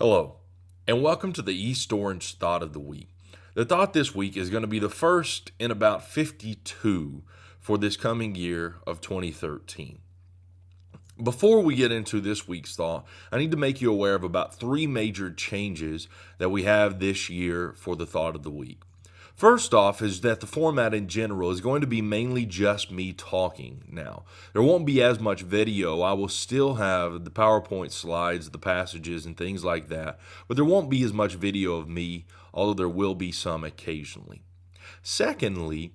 Hello, and welcome to the East Orange Thought of the Week. The thought this week is going to be the first in about 52 for this coming year of 2013. Before we get into this week's thought, I need to make you aware of about three major changes that we have this year for the thought of the week. First off is that the format in general is going to be mainly just me talking now. There won't be as much video. I will still have the PowerPoint slides, the passages, and things like that, but there won't be as much video of me, although there will be some occasionally. Secondly,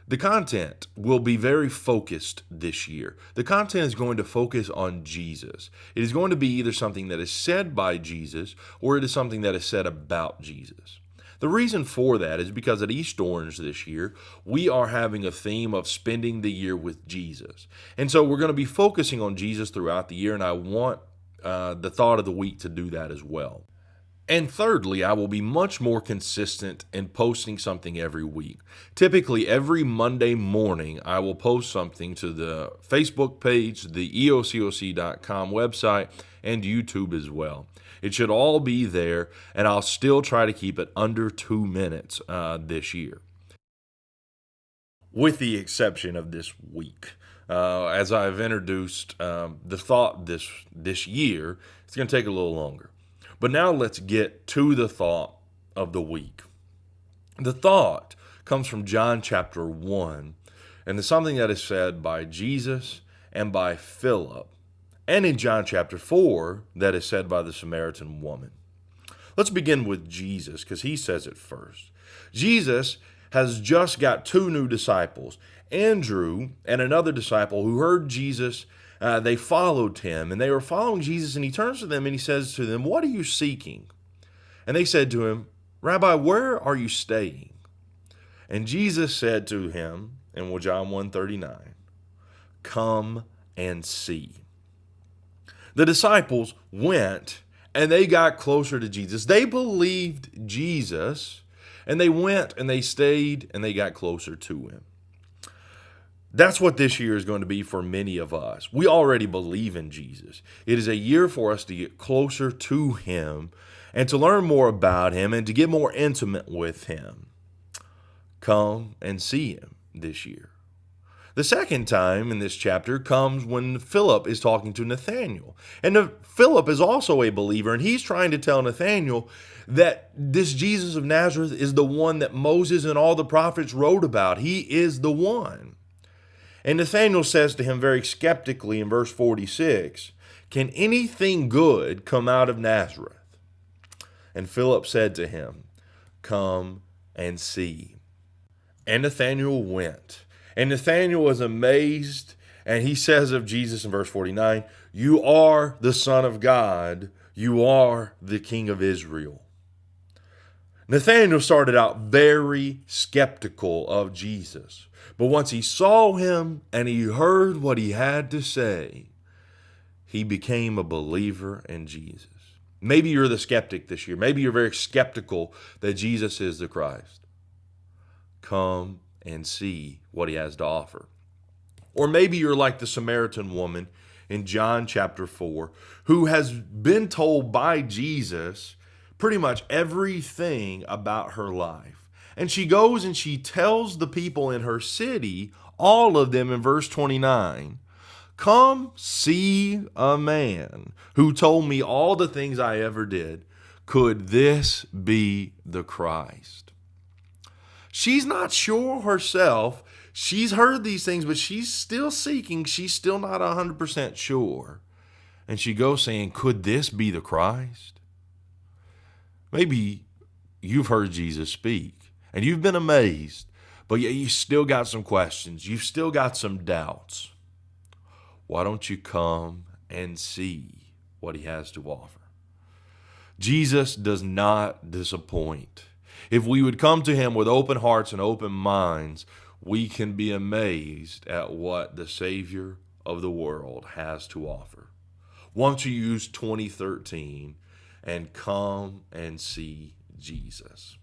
the content will be very focused this year. The content is going to focus on Jesus. It is going to be either something that is said by Jesus or it is something that is said about Jesus. The reason for that is because at East Orange this year, we are having a theme of spending the year with Jesus. And so we're going to be focusing on Jesus throughout the year, and I want the thought of the week to do that as well. And thirdly, I will be much more consistent in posting something every week. Typically, every Monday morning, I will post something to the Facebook page, the eococ.com website, and YouTube as well. It should all be there, and I'll still try to keep it under 2 minutes this year, with the exception of this week. As I've introduced the thought this year, it's going to take a little longer. But now let's get to the thought of the week. The thought comes from John chapter 1, and it's something that is said by Jesus and by Philip. And in John chapter 4, that is said by the Samaritan woman. Let's begin with Jesus, because he says it first. Jesus has just got two new disciples, Andrew and another disciple who heard Jesus. They followed him, and they were following Jesus, and he turns to them and he says to them, "What are you seeking?" And they said to him, "Rabbi, where are you staying?" And Jesus said to him in John 1:39, "Come and see." The disciples went and they got closer to Jesus. They believed Jesus, and they went and they stayed and they got closer to him. That's what this year is going to be for many of us. We already believe in Jesus. It is a year for us to get closer to him and to learn more about him and to get more intimate with him. Come and see him this year. The second time in this chapter comes when Philip is talking to Nathanael. And Philip is also a believer, and he's trying to tell Nathanael that this Jesus of Nazareth is the one that Moses and all the prophets wrote about. He is the one. And Nathanael says to him very skeptically in verse 46, "Can anything good come out of Nazareth?" And Philip said to him, "Come and see." And Nathanael went. And Nathanael was amazed, and he says of Jesus in verse 49, "You are the Son of God. You are the King of Israel." Nathanael started out very skeptical of Jesus. But once he saw him and he heard what he had to say, he became a believer in Jesus. Maybe you're the skeptic this year. Maybe you're very skeptical that Jesus is the Christ. Come and see what he has to offer. Or maybe you're like the Samaritan woman in John chapter 4, who has been told by Jesus pretty much everything about her life. And she goes and she tells the people in her city, all of them in verse 29, "Come see a man who told me all the things I ever did. Could this be the Christ?" She's not sure herself. She's heard these things, but she's still seeking. She's still not 100% sure. And she goes saying, "Could this be the Christ?" Maybe you've heard Jesus speak and you've been amazed, but yet you still got some questions. You've still got some doubts. Why don't you come and see what he has to offer? Jesus does not disappoint. If we would come to him with open hearts and open minds, we can be amazed at what the Savior of the world has to offer. Won't you use 2013 and come and see Jesus?